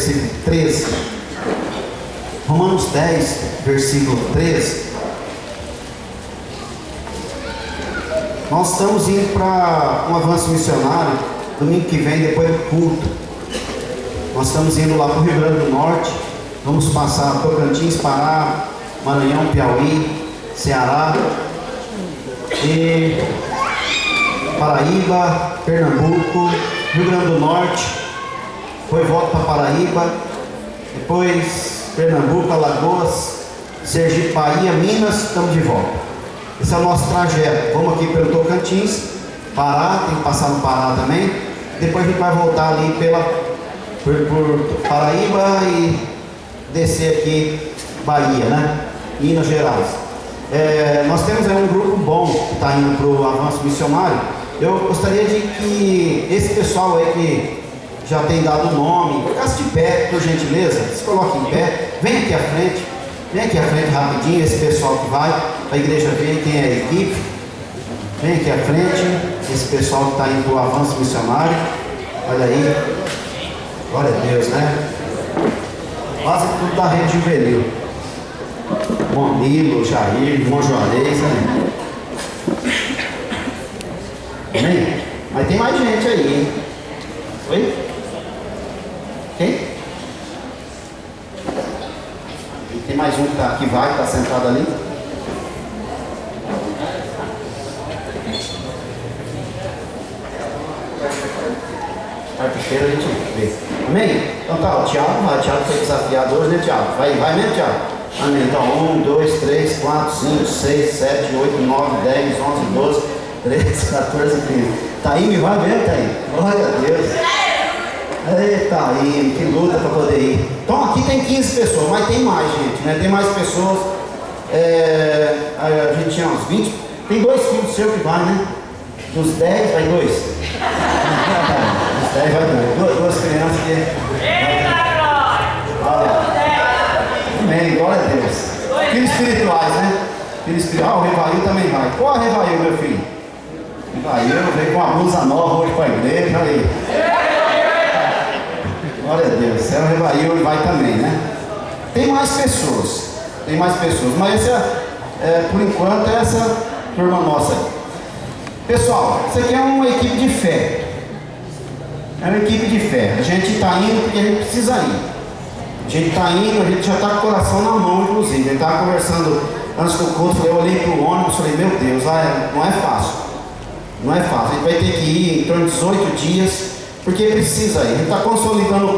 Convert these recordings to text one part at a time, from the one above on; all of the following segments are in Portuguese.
versículo 13. Romanos 10, versículo 13. Nós estamos indo para um avanço missionário domingo que vem, depois do culto. Nós estamos indo lá para o Rio Grande do Norte. Vamos passar Tocantins, Pará, Maranhão, Piauí, Ceará e Paraíba, Pernambuco, Rio Grande do Norte. Depois volta para Paraíba, depois Pernambuco, Alagoas, Sergipe, Bahia, Minas. Estamos de volta. Esse é o nosso trajeto. Vamos aqui pelo Tocantins, Pará, tem que passar no Pará também. Depois a gente vai voltar ali por Paraíba e descer aqui Bahia, né? Minas Gerais. Nós temos aí um grupo bom que está indo para o avanço missionário. Eu gostaria de que esse pessoal aí que já tem dado o nome, ficasse de pé, por gentileza, se coloque em pé, vem aqui à frente. Vem aqui à frente rapidinho, esse pessoal que vai, a igreja vê quem é a equipe. Vem aqui à frente, esse pessoal que está indo para o avanço missionário. Olha aí, glória a Deus, né? Quase tudo da rede juvenil. Bom Nilo, Jair, irmão Juarez, né? Amém? Mas tem mais gente aí, hein? Oi? Quem? Tem mais um que vai, está sentado ali. Quarta-feira a gente vê. Amém? Então tá, o Thiago foi desafiado hoje, né, Thiago? Vai mesmo, Thiago? Amém. Então, 1, 2, 3, 4, 5, 6, 7, 8, 9, 10, 11, 12, 13, 14, 15. Taíme, vai mesmo, Taíme? Glória a Deus. Eita, Taíme, que luta para poder ir. Então aqui tem 15 pessoas, mas tem mais, gente, né? Tem mais pessoas. A gente tinha uns 20. Tem 2 filhos seus que vai, né? Dos 10 vai 2. Dos 10 vai 2. Duas crianças que. Eita, glória! Amém, glória a Deus. Filhos espirituais, né? Filhos espirituais. O Revail também vai. Qual é o Revail, meu filho? Revail veio com uma blusa nova hoje para a igreja. Olha aí. Glória a Deus. É o Revail, ele vai também, né? Tem mais pessoas. Mas por enquanto, é essa turma nossa aí. Pessoal, isso aqui é uma equipe de fé. É uma equipe de fé. A gente está indo porque a gente precisa ir. A gente está indo, a gente já está com o coração na mão, inclusive. A gente estava conversando antes do culto, eu olhei para o ônibus e falei, meu Deus, não é fácil. Não é fácil. A gente vai ter que ir em torno de 18 dias, porque precisa ir. A gente está consolidando o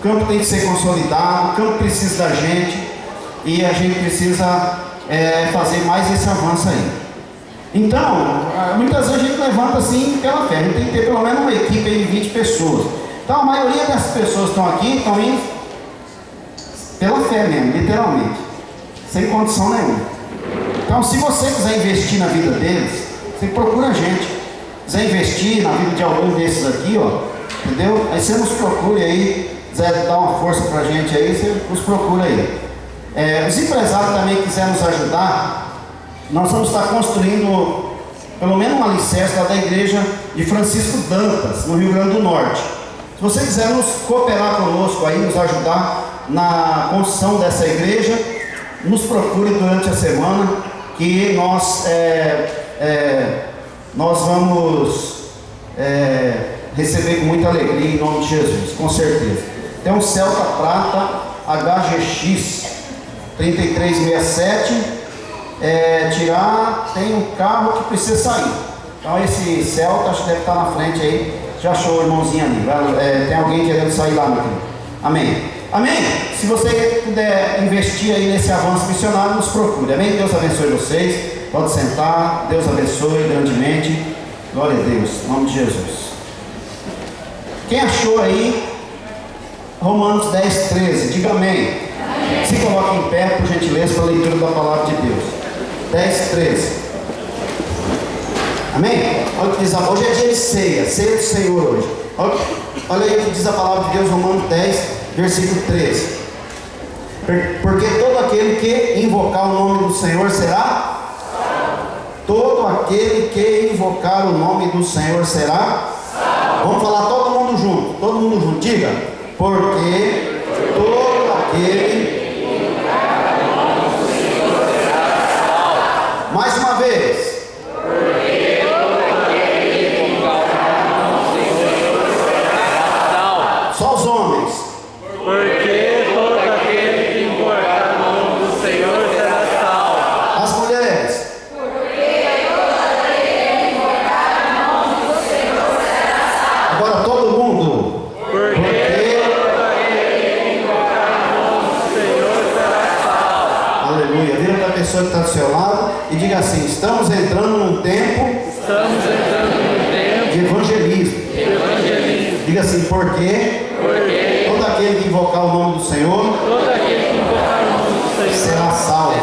campo tem que ser consolidado, o campo precisa da gente, e a gente precisa fazer mais esse avanço aí. Então, muitas vezes a gente levanta assim pela fé. A gente tem que ter pelo menos uma equipe aí de 20 pessoas. Então a maioria dessas pessoas que estão aqui estão indo pela fé mesmo, literalmente, sem condição nenhuma. Então, se você quiser investir na vida deles, você procura a gente. Quiser investir na vida de algum desses aqui, ó, entendeu? Aí você nos procure aí, quiser dar uma força pra gente aí, você nos procura aí. Os empresários também quiserem nos ajudar, nós vamos estar construindo pelo menos um alicerce lá da igreja de Francisco Dantas, no Rio Grande do Norte. Se você quiser nos cooperar conosco aí, nos ajudar na construção dessa igreja, nos procure durante a semana, que nós vamos receber com muita alegria em nome de Jesus, com certeza. Tem um Celta Prata HGX 3367. Tem um carro que precisa sair. Então esse Celta, acho que deve estar na frente aí. Já achou o irmãozinho ali. Tem alguém querendo sair lá, meu filho? Amém. Amém? Se você puder investir aí nesse avanço missionário, nos procure. Amém? Deus abençoe vocês. Pode sentar. Deus abençoe grandemente. Glória a Deus. Em nome de Jesus. Quem achou aí Romanos 10, 13? Diga amém. Amém. Se coloque em pé, por gentileza, para a leitura da palavra de Deus. 10, 13. Amém? Olha o que diz hoje é dia de ceia do Senhor hoje. Olha aí o que diz a palavra de Deus, Romanos 10, versículo 13. Porque todo aquele que invocar o nome do Senhor será salvo. Todo aquele que invocar o nome do Senhor será salvo. Vamos falar todo mundo junto, diga. porque todo aquele... Mais uma vez. Só os homens. Porque todo aquele que invocar o nome do Senhor será salvo. As mulheres. Agora todo mundo. Porque todo aquele que invocar o nome do Senhor será salvo. Aleluia. Vira para a pessoa que está do seu lado e diga assim: estamos entrando num tempo Estamos entrando no tempo de evangelismo. de evangelismo. Diga assim: porque Porque todo aquele que invocar o nome do Senhor todo aquele que invocar o nome do Senhor será salvo.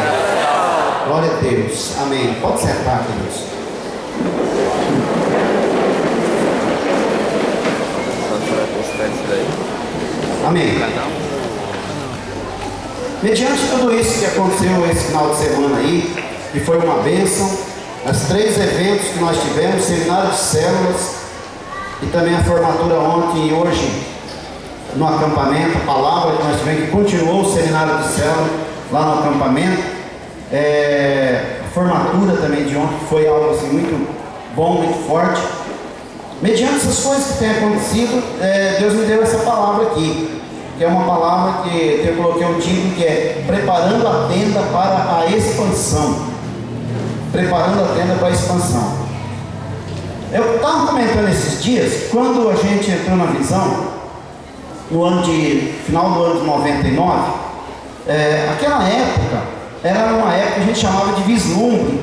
Glória a Deus. Amém. Pode sentar, queridos. Amém. Mediante tudo isso que aconteceu esse final de semana aí, que foi uma bênção, os 3 eventos que nós tivemos, seminário de células e também a formatura ontem e hoje no acampamento, a palavra que nós tivemos, que continuou o seminário de célula lá no acampamento, a formatura também de ontem, que foi algo assim muito bom, muito forte. Mediante essas coisas que têm acontecido, Deus me deu essa palavra aqui, que é uma palavra que eu coloquei um título que é preparando a tenda para a expansão. Preparando a tenda para a expansão. Eu estava comentando esses dias, quando a gente entrou na visão, no final do ano de 99, aquela época era uma época que a gente chamava de vislumbre.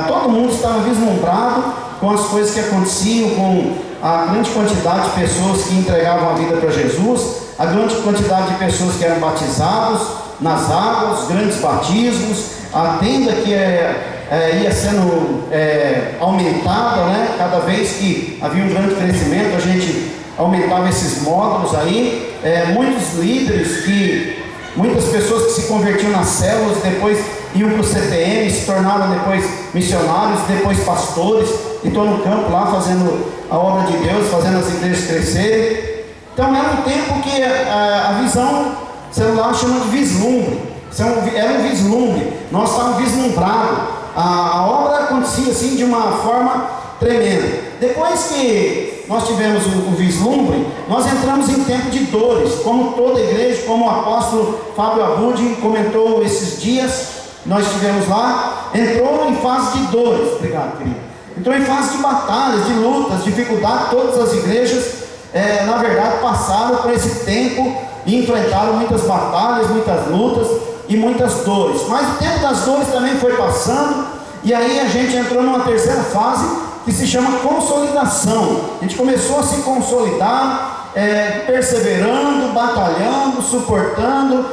Todo mundo estava vislumbrado com as coisas que aconteciam, com a grande quantidade de pessoas que entregavam a vida para Jesus, a grande quantidade de pessoas que eram batizados nas águas, os grandes batismos, a tenda que ia sendo aumentada, né? Cada vez que havia um grande crescimento, a gente aumentava esses módulos aí, muitos líderes, muitas pessoas que se convertiam nas células, depois iam para o CTM, se tornaram depois missionários, depois pastores, e estão no campo lá fazendo a obra de Deus, fazendo as igrejas crescerem. Então era um tempo que a visão celular chama de vislumbre, era um vislumbre, nós estávamos vislumbrados, a obra acontecia assim de uma forma tremenda. Depois que nós tivemos o vislumbre, nós entramos em tempo de dores, como toda igreja, como o apóstolo Fábio Abud comentou esses dias, nós estivemos lá, entrou em fase de dores, obrigado querido, entrou em fase de batalhas, de lutas, dificuldades. Todas as igrejas, na verdade, passaram por esse tempo e enfrentaram muitas batalhas, muitas lutas e muitas dores, mas o tempo das dores também foi passando, e aí a gente entrou numa terceira fase, que se chama consolidação. A gente começou a se consolidar, perseverando, batalhando, suportando,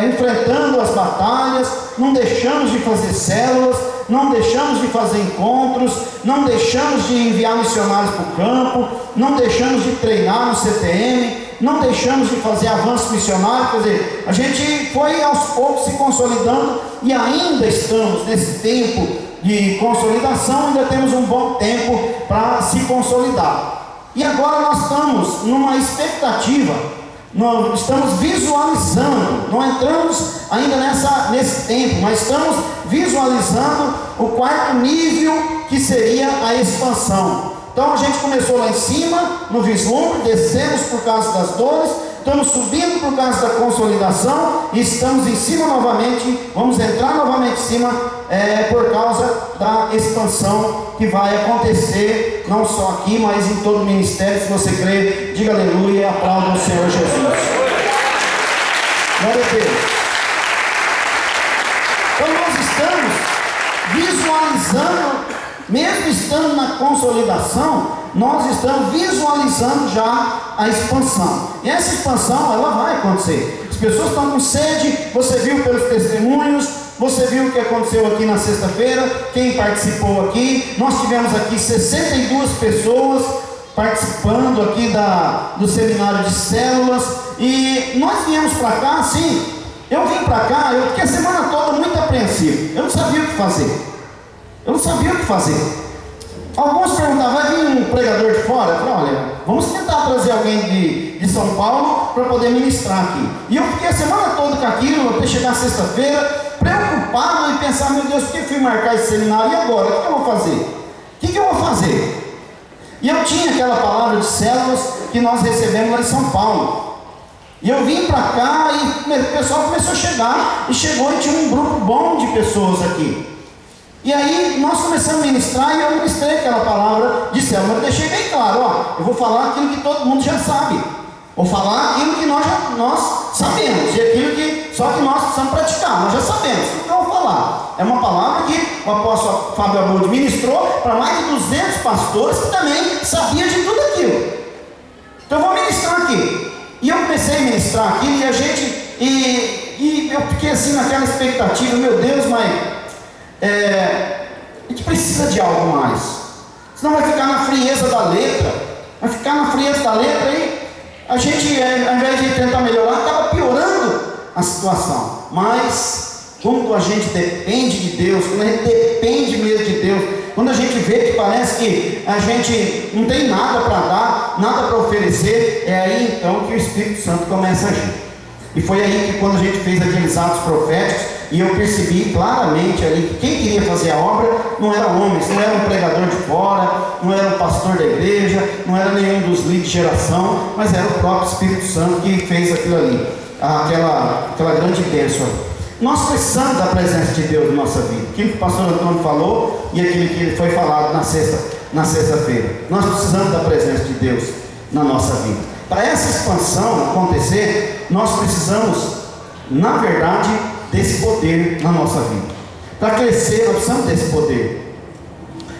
enfrentando as batalhas, não deixamos de fazer células, não deixamos de fazer encontros, não deixamos de enviar missionários para o campo, não deixamos de treinar no CTM, não deixamos de fazer avanço missionário. Quer dizer, a gente foi aos poucos se consolidando, e ainda estamos nesse tempo de consolidação, ainda temos um bom tempo para se consolidar. E agora nós estamos numa expectativa, nós estamos visualizando, não entramos ainda nesse tempo, mas estamos visualizando o 4º nível, que seria a expansão. Então a gente começou lá em cima, no vislumbre, descemos por causa das dores, estamos subindo por causa da consolidação, e estamos em cima novamente, vamos entrar novamente em cima, por causa da expansão que vai acontecer, não só aqui, mas em todo o ministério. Se você crê, diga aleluia e aplauda o Senhor Jesus. Glória a Deus. Então nós estamos visualizando, mesmo estando na consolidação, nós estamos visualizando já a expansão. E essa expansão, ela vai acontecer. As pessoas estão com sede, você viu pelos testemunhos, você viu o que aconteceu aqui na sexta-feira, quem participou aqui. Nós tivemos aqui 62 pessoas participando aqui do seminário de células, e nós viemos para cá assim, eu vim para cá, eu fiquei a semana toda muito apreensivo, eu não sabia o que fazer, Alguns perguntavam, vai vir um pregador de fora? Eu falei, olha, vamos tentar trazer alguém de São Paulo para poder ministrar aqui. E eu fiquei a semana toda com aquilo, até chegar sexta-feira, preocupado em pensar, meu Deus, por que eu fui marcar esse seminário? E agora? O que eu vou fazer? O que eu vou fazer? E eu tinha aquela palavra de células que nós recebemos lá em São Paulo. E eu vim para cá e o pessoal começou a chegar, e chegou e tinha um grupo bom de pessoas aqui. E aí nós começamos a ministrar e eu ministrei aquela palavra de célula. Eu deixei bem claro, ó, eu vou falar aquilo que todo mundo já sabe. Vou falar aquilo que nós sabemos, e aquilo que só que nós precisamos praticar, nós já sabemos. Então eu vou falar. É uma palavra que o apóstolo Fábio Abud ministrou para mais de 200 pastores que também sabiam de tudo aquilo. Então eu vou ministrar aqui. E eu comecei a ministrar aqui e eu fiquei assim naquela expectativa, meu Deus, mas a gente precisa de algo mais. Senão vai ficar na frieza da letra. Vai ficar na frieza da letra e a gente, ao invés de tentar melhorar, acaba piorando a situação. Mas quando a gente depende de Deus, quando a gente depende mesmo de Deus, quando a gente vê que parece que a gente não tem nada para dar, nada para oferecer, é aí então que o Espírito Santo começa a agir. E foi aí que quando a gente fez aqueles atos proféticos, e eu percebi claramente ali que quem queria fazer a obra não era homens, não era um pregador de fora, não era um pastor da igreja, não era nenhum dos líderes de geração, mas era o próprio Espírito Santo que fez aquilo ali, aquela grande bênção. Nós precisamos da presença de Deus na nossa vida. Aquilo que o pastor Antônio falou e aquilo que foi falado na sexta-feira. Nós precisamos da presença de Deus na nossa vida. Para essa expansão acontecer, nós precisamos, na verdade, desse poder na nossa vida. Para crescer, nós precisamos desse poder.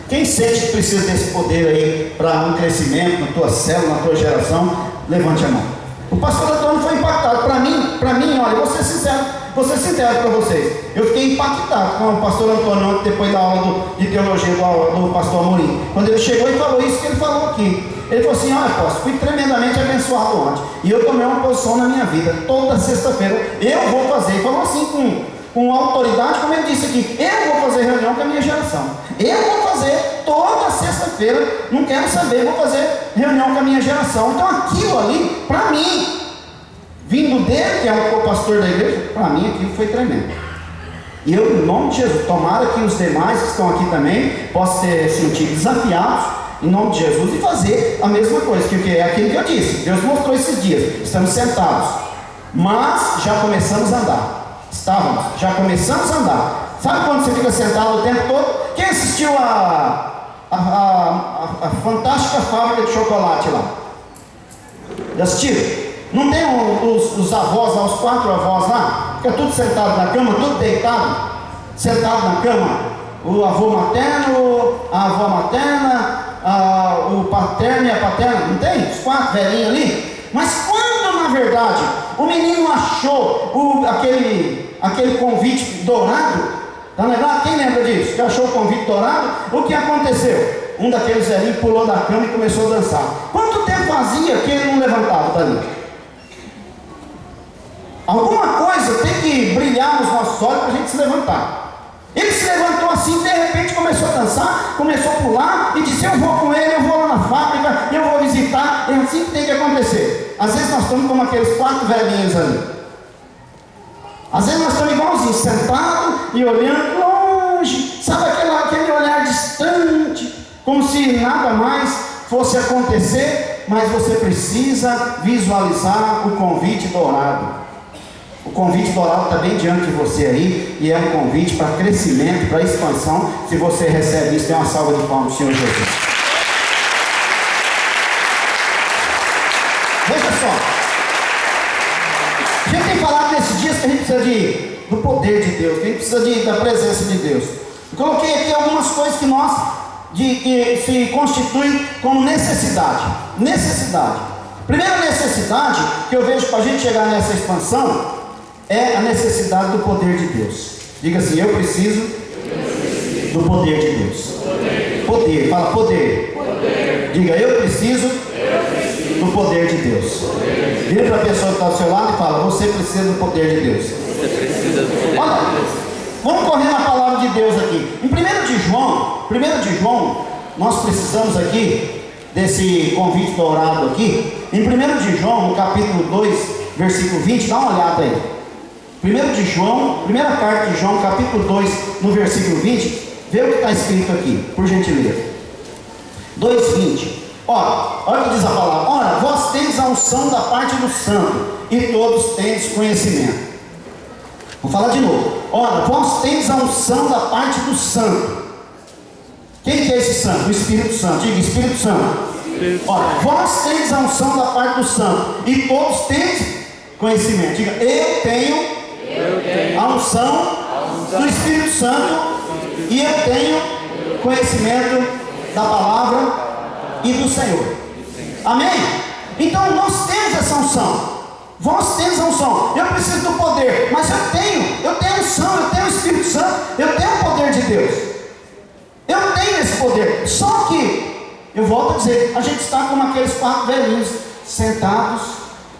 Quem sente que precisa desse poder aí para um crescimento na tua célula, na tua geração, levante a mão. O pastor Antônio foi impactado. Para mim, olha, vou ser sincero para vocês. Eu fiquei impactado com o pastor Antônio depois da aula de teologia do pastor Amorim. Quando ele chegou e falou isso que ele falou aqui. Ele falou assim, olha, apóstolo, fui tremendamente abençoado ontem. E eu tomei uma posição na minha vida. Toda sexta-feira eu vou fazer. Ele falou assim com autoridade, como ele disse aqui, eu vou fazer reunião com a minha geração. Eu vou fazer toda sexta-feira, não quero saber, vou fazer reunião com a minha geração. Então aquilo ali, para mim, vindo dele, que é o pastor da igreja, para mim aquilo foi tremendo. E eu, em nome de Jesus, tomara que os demais que estão aqui também possam se sentir desafiados, em nome de Jesus, e fazer a mesma coisa, que é aquilo que eu disse. Deus mostrou esses dias, estamos sentados, mas já começamos a andar. Já começamos a andar. Sabe quando você fica sentado o tempo todo? Quem assistiu a fantástica fábrica de chocolate lá? Já assistiram? Não tem os avós lá, os 4 avós lá? Fica tudo sentado na cama, tudo deitado, sentado na cama. O avô materno, a avó materna, o paterno e a paterna, não tem? Os 4 velhinhos ali. Mas quando, na verdade, o menino achou aquele convite dourado, tá lembrado? Quem lembra disso? Que achou o convite dourado, o que aconteceu? Um daqueles velhinhos pulou da cama e começou a dançar. Quanto tempo fazia que ele não levantava dali? Alguma coisa tem que brilhar nos nossos olhos para a gente se levantar. Ele se levantou assim, de repente começou a dançar, começou a pular e disse, eu vou com ele, eu vou lá na fábrica, eu vou visitar. É assim que tem que acontecer. Às vezes nós estamos como aqueles 4 velhinhos ali. Às vezes nós estamos igualzinhos, sentados e olhando longe, sabe aquele olhar distante, como se nada mais fosse acontecer, mas você precisa visualizar o convite dourado. O convite dourado está bem diante de você aí, e é um convite para crescimento, para expansão. Se você recebe isso, dê uma salva de palmas, Senhor Jesus. Veja só, a gente tem falado nesses dias que a gente precisa do poder de Deus, que a gente precisa da presença de Deus. Eu coloquei aqui algumas coisas que se constituem como necessidade. Primeira necessidade que eu vejo para a gente chegar nessa expansão é a necessidade do poder de Deus. Diga assim, eu preciso do poder de Deus. Poder, fala poder. Diga, eu preciso do poder de Deus. Vira para a pessoa que está ao seu lado e fala, você precisa do poder de Deus. Olha, vamos correr na palavra de Deus aqui. Em 1 de João, nós precisamos aqui desse convite dourado aqui. Em 1 de João, no capítulo 2, versículo 20, dá uma olhada aí. 1 de João, primeira carta de João, capítulo 2, no versículo 20, vê o que está escrito aqui, por gentileza. 2:20. Olha o que diz a palavra. Ora, vós tendes a unção da parte do santo, e todos tendes conhecimento. Vou falar de novo. Ora, vós tendes a unção da parte do santo. Quem que é esse santo? O Espírito Santo. Diga, Espírito Santo. Ora, vós tendes a unção da parte do santo, e todos tendes conhecimento. Diga, eu tenho a unção do Espírito Santo, e eu tenho conhecimento da palavra e do Senhor. Amém? Então nós temos essa unção. Vós tendes a unção. Eu preciso do poder, mas eu tenho unção, eu tenho o Espírito Santo, eu tenho o poder de Deus. Eu tenho esse poder. Só que, eu volto a dizer, a gente está como aqueles 4 velhinhos sentados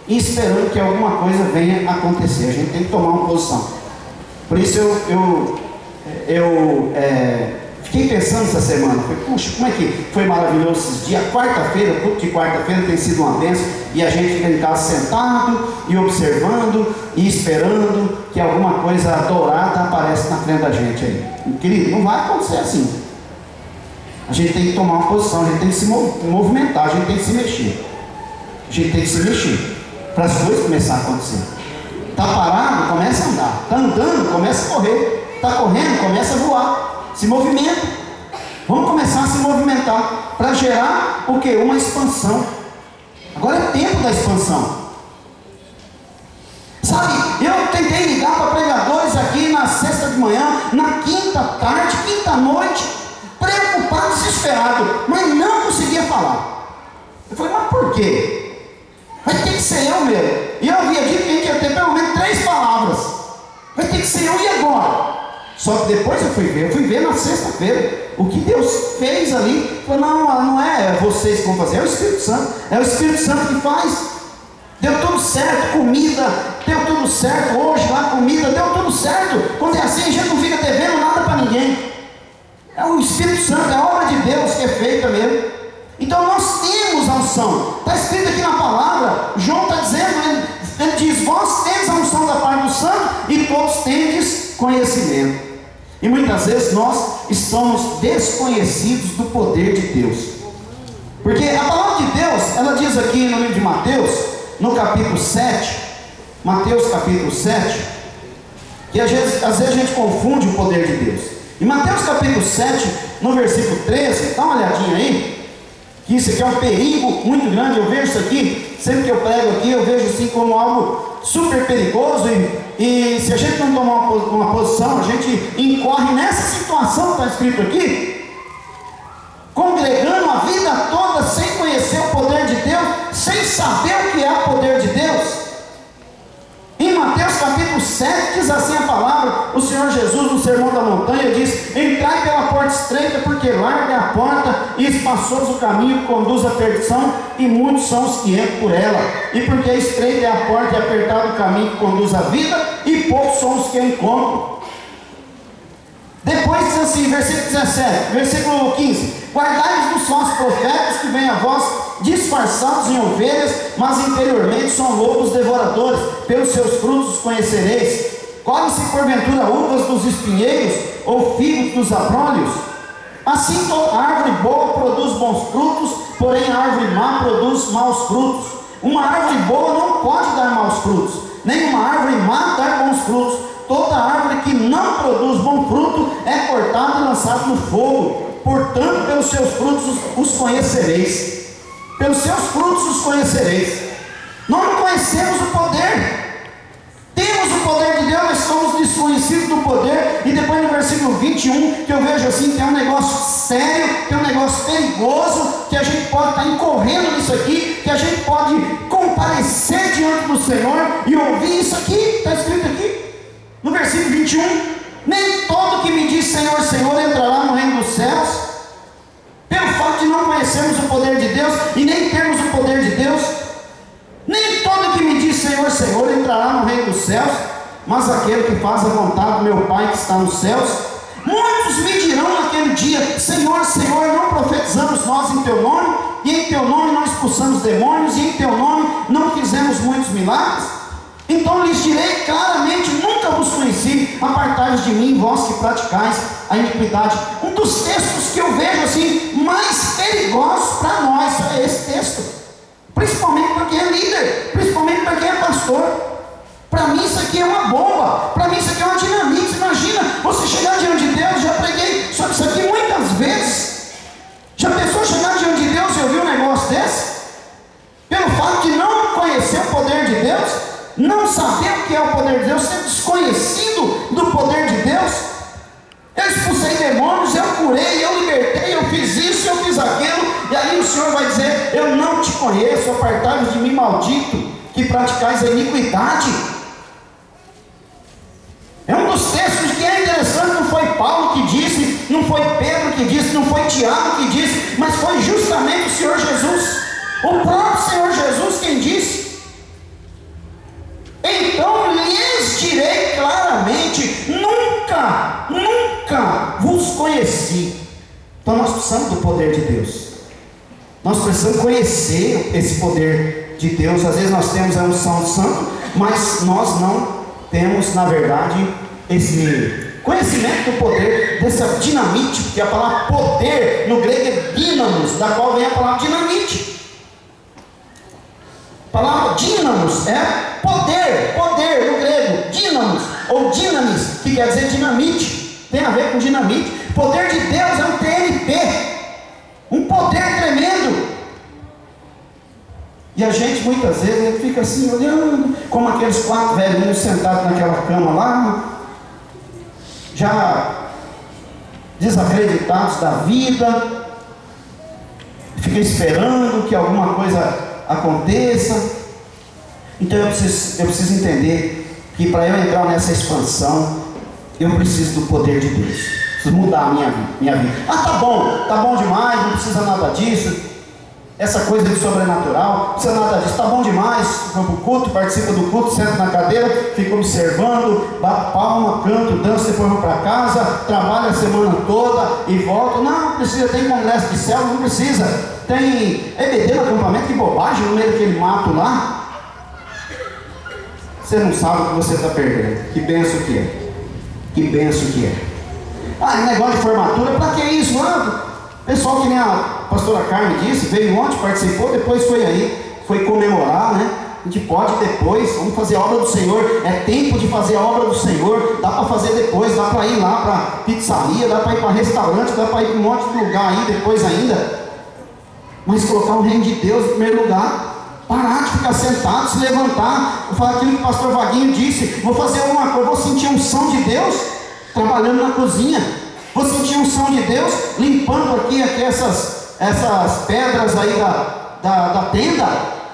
e esperando que alguma coisa venha acontecer. A gente tem que tomar uma posição. Por isso eu fiquei pensando essa semana, puxa, como é que foi maravilhoso esses dias. Quarta-feira, o culto de quarta-feira tem sido uma bênção, e a gente fica em casa sentado e observando e esperando que alguma coisa dourada apareça na frente da gente aí. Querido, não vai acontecer assim. A gente tem que tomar uma posição, a gente tem que se movimentar, a gente tem que se mexer. A gente tem que se mexer para as coisas começarem a acontecer. Está parado, começa a andar. Está andando, começa a correr. Está correndo, começa a voar. Se movimenta. Vamos começar a se movimentar para gerar o quê? Uma expansão. Agora é tempo da expansão. Sabe, eu tentei ligar para pregadores aqui na sexta de manhã, na quinta tarde, quinta noite, preocupado, desesperado, mas não conseguia falar. Eu falei, mas por quê? Vai ter que ser eu mesmo. E eu havia dito que a gente ia ter pelo menos 3 palavras. Vai ter que ser eu, e agora? Só que depois eu fui ver na sexta-feira o que Deus fez ali. Falei, não é vocês que vão fazer, é o Espírito Santo. É o Espírito Santo que faz. Deu tudo certo, comida, deu tudo certo. Hoje lá, comida, deu tudo certo. Quando é assim, a gente não fica devendo nada para ninguém. É o Espírito Santo, é a obra de Deus que é feita mesmo. Então nós temos a unção. Está escrito aqui na palavra, João está dizendo, ele diz, vós tendes a unção da parte do santo, e todos tendes conhecimento. E muitas vezes nós estamos desconhecidos do poder de Deus. Porque a palavra de Deus, ela diz aqui no livro de Mateus, no capítulo 7, Mateus capítulo 7, que às vezes a gente confunde o poder de Deus. Em Mateus capítulo 7, no versículo 13, dá uma olhadinha aí, que isso aqui é um perigo muito grande. Eu vejo isso aqui, sempre que eu prego aqui, eu vejo assim como algo super perigoso, e se a gente não tomar uma posição, a gente incorre nessa situação que está escrito aqui, congregando a vida toda sem conhecer o poder de Deus, sem saber o que é o poder de Deus. Em Mateus capítulo 7 diz assim a palavra, o Senhor Jesus no sermão da montanha diz, entrai pela porta estreita, porque larga é a porta e espaçoso o caminho que conduz à perdição, e muitos são os que entram por ela, e porque estreita é a porta e apertado o caminho que conduz à vida, e poucos são os que a encontram. Depois diz assim, versículo 17, versículo 15, guardai-vos dos falsos profetas que vêm a vós disfarçados em ovelhas, mas interiormente são lobos devoradores. Pelos seus frutos os conhecereis. Colhem-se porventura uvas dos espinheiros, ou figos dos abrolhos? Assim toda árvore boa produz bons frutos, porém a árvore má produz maus frutos. Uma árvore boa não pode dar maus frutos, nem uma árvore má dar bons frutos. Toda árvore que não produz bom fruto é cortada e lançada no fogo. Portanto, pelos seus frutos os conhecereis. Pelos seus frutos os conhecereis. Nós não conhecemos o poder. Temos o poder de Deus, mas somos desconhecidos do poder. E depois no versículo 21, que eu vejo assim, que é um negócio sério, que é um negócio perigoso, que a gente pode estar incorrendo nisso aqui, que a gente pode comparecer diante do Senhor e ouvir isso aqui, está escrito aqui. No versículo 21, nem todo que me diz Senhor, Senhor entrará no reino dos céus. Pelo fato de não conhecermos o poder de Deus e nem termos o poder de Deus, nem todo que me diz Senhor, Senhor entrará no reino dos céus, mas aquele que faz a vontade do meu Pai que está nos céus. Muitos me dirão naquele dia: Senhor, Senhor, não profetizamos nós em teu nome, e em teu nome não expulsamos demônios, e em teu nome não fizemos muitos milagres? Então lhes direi claramente: nunca vos conheci, apartai-vos de mim, vós que praticais a iniquidade. Um dos textos que eu vejo assim mais perigosos para nós é esse texto, principalmente para quem é líder, principalmente para quem é pastor. Para mim isso aqui é uma bomba, para mim isso aqui é uma dinamite. Imagina você chegar diante de Deus. Já preguei sobre isso aqui muitas vezes. Já pensou chegar diante de Deus e ouvir um negócio desse? Pelo fato de não conhecer o poder de Deus, não saber o que é o poder de Deus, ser desconhecido do poder de Deus. Eu expulsei demônios, eu curei, eu libertei, eu fiz isso, eu fiz aquilo, e aí o Senhor vai dizer: eu não te conheço, apartai-vos de mim, maldito, que praticais a iniquidade. É um dos textos que é interessante. Não foi Paulo que disse, não foi Pedro que disse, não foi Tiago que disse, mas foi justamente o Senhor Jesus, o próprio Senhor Jesus quem disse. Então lhes direi claramente: nunca, nunca vos conheci. Então nós precisamos do poder de Deus. Nós precisamos conhecer esse poder de Deus. Às vezes nós temos a unção do santo, mas nós não temos, na verdade, esse conhecimento do poder, dessa dinamite, porque a palavra poder no grego é dínamos, da qual vem a palavra dinamite. A palavra dínamos é poder, poder no grego, dínamos, ou dinamis, que quer dizer dinamite, tem a ver com dinamite. O poder de Deus é um TNT, um poder tremendo. E a gente muitas vezes fica assim olhando, como aqueles 4 velhinhos sentados naquela cama lá, já desacreditados da vida, fica esperando que alguma coisa aconteça. Então eu preciso entender que para eu entrar nessa expansão, eu preciso do poder de Deus. Preciso mudar a minha vida. Ah, tá bom demais, não precisa nada disso. Essa coisa de sobrenatural, não precisa nada disso, tá bom demais. Vai para o culto, participa do culto, senta na cadeira, fica observando, bate palma, canto, dança, depois vai para casa, trabalha a semana toda e volta. Não precisa, tem congresso de céu, não precisa. Tem EBD no acampamento, que bobagem, no meio daquele mato lá. Você não sabe o que você está perdendo. Que benção que é. Que benção que é. Ah, negócio de formatura, para que isso? Pessoal, que nem a pastora Carmen disse, veio ontem, participou, depois foi comemorar, né? A gente pode depois, vamos fazer a obra do Senhor. É tempo de fazer a obra do Senhor. Dá para fazer depois, dá para ir lá para pizzaria, dá para ir para restaurante, dá para ir para um monte de lugar aí depois ainda. Mas colocar o reino de Deus em primeiro lugar. Parar de ficar sentado, se levantar. Vou falar aquilo que o pastor Vaguinho disse: vou fazer alguma coisa, vou sentir a unção de Deus trabalhando na cozinha. Vou sentir a unção de Deus limpando aqui essas pedras aí da tenda,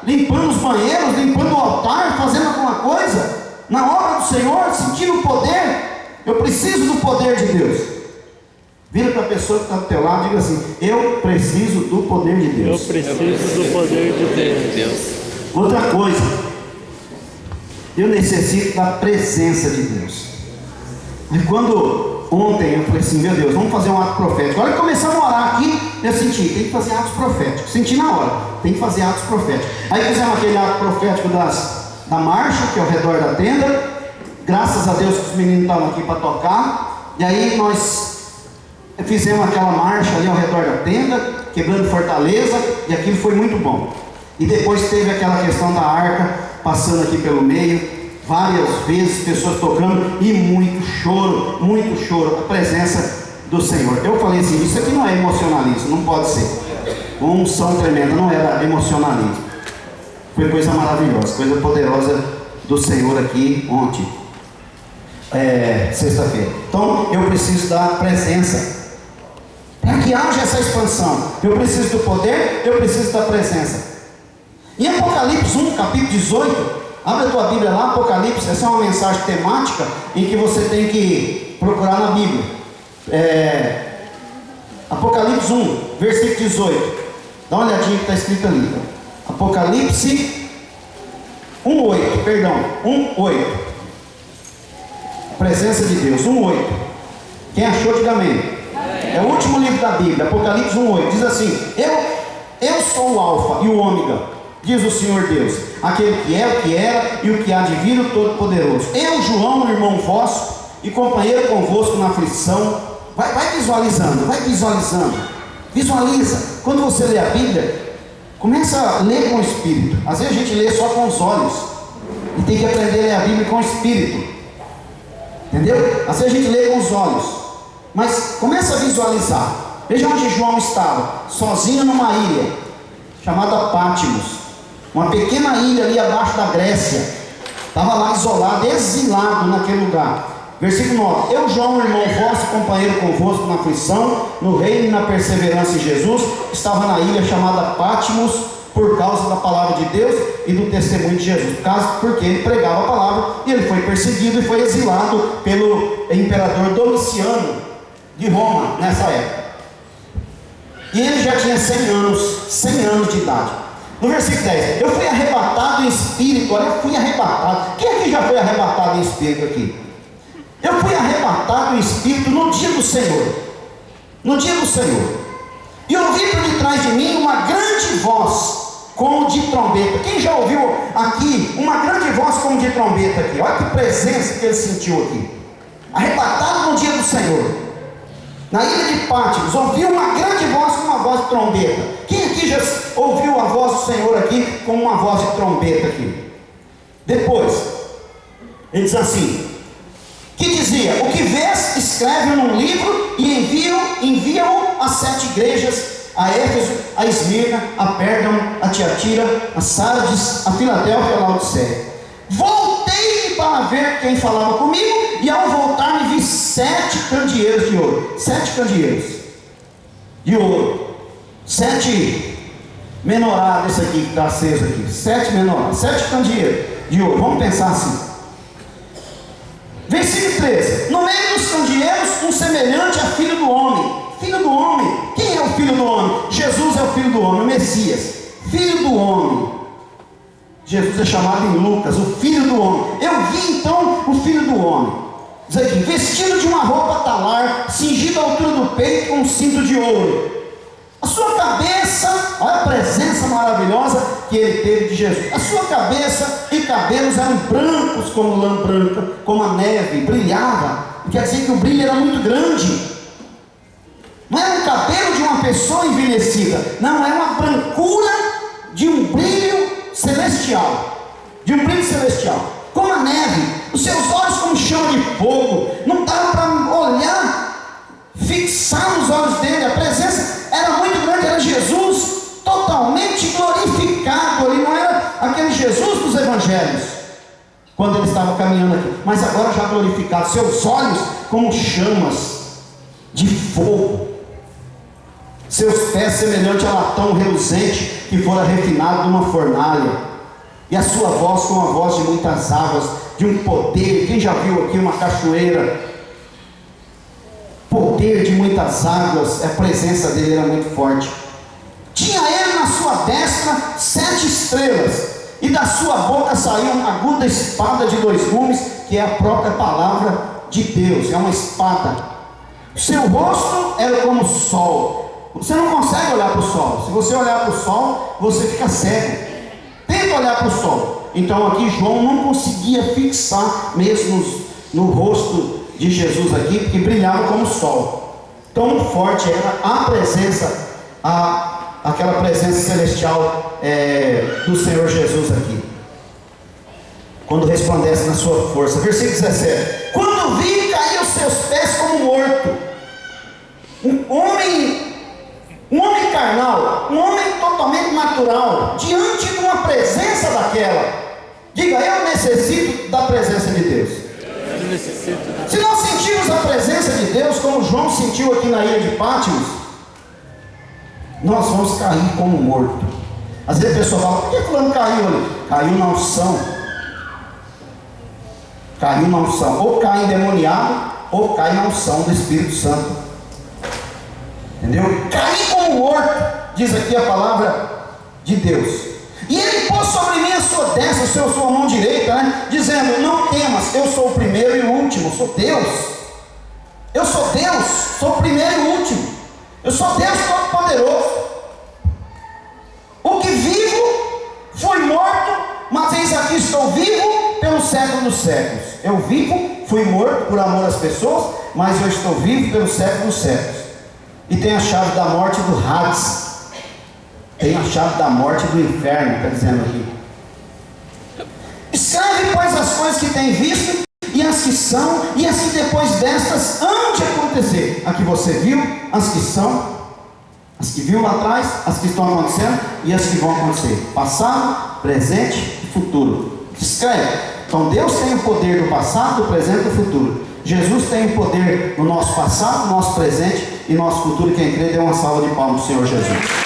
limpando os banheiros, limpando o altar, fazendo alguma coisa na obra do Senhor, sentindo o poder. Eu preciso do poder de Deus. Vira para a pessoa que está do teu lado e diga assim: eu preciso do poder de Deus. Eu preciso do poder de Deus. Outra coisa, eu necessito da presença de Deus. E quando ontem eu falei assim: meu Deus, vamos fazer um ato profético. Agora que começamos a orar aqui, eu senti, tem que fazer atos proféticos. Senti na hora, tem que fazer atos proféticos. Aí fizemos aquele ato profético da marcha, que é ao redor da tenda. Graças a Deus que os meninos estavam aqui para tocar. E aí nós fizemos aquela marcha ali ao redor da tenda, quebrando fortaleza, e aquilo foi muito bom. E depois teve aquela questão da arca passando aqui pelo meio, várias vezes, pessoas tocando, e muito choro, a presença do Senhor. Eu falei assim: isso aqui não é emocionalismo, não pode ser. Uma unção tremenda, não era emocionalismo. Foi coisa maravilhosa, coisa poderosa do Senhor aqui ontem, sexta-feira. Então eu preciso da presença. Para que haja essa expansão, eu preciso do poder, eu preciso da presença. Em Apocalipse 1, capítulo 18, abre a tua Bíblia lá, Apocalipse. Essa é uma mensagem temática em que você tem que procurar na Bíblia. Apocalipse 1, versículo 18. Dá uma olhadinha que está escrito ali. Apocalipse 1:8, perdão, 1:8. Presença de Deus, 1:8. Quem achou, diga amém. É o último livro da Bíblia, Apocalipse 1:8. Diz assim: eu sou o Alfa e o Ômega, diz o Senhor Deus, aquele que é, o que era e o que há de vir, o Todo-Poderoso. Eu, João, irmão vosso e companheiro convosco na aflição. Vai visualizando, vai visualizando. Visualiza. Quando você lê a Bíblia, começa a ler com o Espírito. Às vezes a gente lê só com os olhos, e tem que aprender a ler a Bíblia com o Espírito. Entendeu? Às vezes a gente lê com os olhos, mas começa a visualizar. Veja onde João estava, sozinho numa ilha chamada Pátimos, uma pequena ilha ali abaixo da Grécia. Estava lá isolado, exilado naquele lugar. Versículo 9: eu, João, irmão vosso, companheiro convosco na aflição, no reino e na perseverança em Jesus, estava na ilha chamada Pátimos, por causa da palavra de Deus e do testemunho de Jesus, porque ele pregava a palavra, e ele foi perseguido e foi exilado pelo imperador Domiciano de Roma nessa época. E ele já tinha 100 anos de idade. No versículo 10: eu fui arrebatado em espírito. Olha, eu fui arrebatado. Quem aqui já foi arrebatado em espírito aqui? Eu fui arrebatado em espírito no dia do Senhor. No dia do Senhor. E ouvi por detrás de mim uma grande voz, como de trombeta. Quem já ouviu aqui uma grande voz como de trombeta aqui? Olha que presença que ele sentiu aqui. Arrebatado no dia do Senhor. Na ilha de Pátimos, ouviu uma grande voz como uma voz de trombeta. Quem aqui já ouviu a voz do Senhor aqui como uma voz de trombeta aqui? Depois, ele diz assim, que dizia: o que vês, escreve num livro e envia-o às 7 igrejas, a Éfeso, a Esmirna, a Pérgamo, a Tiatira, a Sardes, a Filadélfia e a Laodiceia. Voltei para ver quem falava comigo, e ao voltar me vi 7 candeeiros de ouro. 7 candeeiros de ouro. 7 menorá desse aqui que está aceso aqui. 7 menorá, 7 candeeiros de ouro. Vamos pensar assim. Versículo 13: no meio dos candeeiros, um semelhante a filho do homem. Filho do homem. Quem é o filho do homem? Jesus é o filho do homem, o Messias. Filho do homem. Jesus é chamado em Lucas, o filho do homem. Eu vi então o filho do homem, diz aqui, vestido de uma roupa talar, cingido à altura do peito com um cinto de ouro. A sua cabeça, olha a presença maravilhosa que ele teve de Jesus. A sua cabeça e cabelos eram brancos como lã branca, como a neve, brilhava. Quer dizer que o brilho era muito grande. Não era o cabelo de uma pessoa envelhecida, não, era uma brancura de um brilho celestial, como a neve, os seus olhos como chama de fogo, não dava para olhar, fixar nos olhos dele, a presença era muito grande, era Jesus totalmente glorificado, ele não era aquele Jesus dos evangelhos, quando ele estava caminhando aqui, mas agora já glorificado, seus olhos como chamas de fogo, seus pés semelhante a latão reluzente que fora refinado numa fornalha, e a sua voz como a voz de muitas águas, de um poder. Quem já viu aqui uma cachoeira? Poder de muitas águas, a presença dele era muito forte. Tinha ele na sua destra 7 estrelas, e da sua boca saiu uma aguda espada de 2 gumes, que é a própria palavra de Deus, é uma espada. Seu rosto era como o sol. Você não consegue olhar para o sol. Se você olhar para o sol, você fica cego. Tenta olhar para o sol. Então aqui João não conseguia fixar mesmo no rosto de Jesus aqui, porque brilhava como o sol. Tão forte era a presença, aquela presença celestial do Senhor Jesus aqui, quando resplandece na sua força. Versículo 17: quando vi, caí aos seus pés como morto. Um homem carnal, um homem totalmente natural, diante de uma presença daquela. Diga: eu necessito da presença de Deus. Se nós sentimos a presença de Deus, como João sentiu aqui na ilha de Pátimos, nós vamos cair como morto. Às vezes a pessoa fala: por que fulano caiu ali? Caiu na unção. Caiu na unção. Ou cai endemoniado, ou cai na unção do Espírito Santo. Entendeu? Caí como morto, diz aqui a palavra de Deus. E ele pôs sobre mim a sua destra, sua mão direita, dizendo: não temas, eu sou o primeiro e o último, sou Deus. Eu sou Deus, sou o primeiro e o último. Eu sou Deus Todo-Poderoso. O que vivo, fui morto, mas eis aqui estou vivo pelo século dos séculos. Eu vivo, fui morto por amor às pessoas, mas eu estou vivo pelo século dos séculos. E tenho a chave da morte do Hades. Tenho a chave da morte do inferno, está dizendo aqui. Escreve, pois, as coisas que tem visto, e as que são, e as que depois destas hão de acontecer. A que você viu, as que são, as que viu lá atrás, as que estão acontecendo e as que vão acontecer. Passado, presente e futuro. Escreve. Então Deus tem o poder do passado, do presente e do futuro. Jesus tem o poder no nosso passado, no nosso presente e no nosso futuro. Quem crê, dê uma salva de palmas ao Senhor Jesus.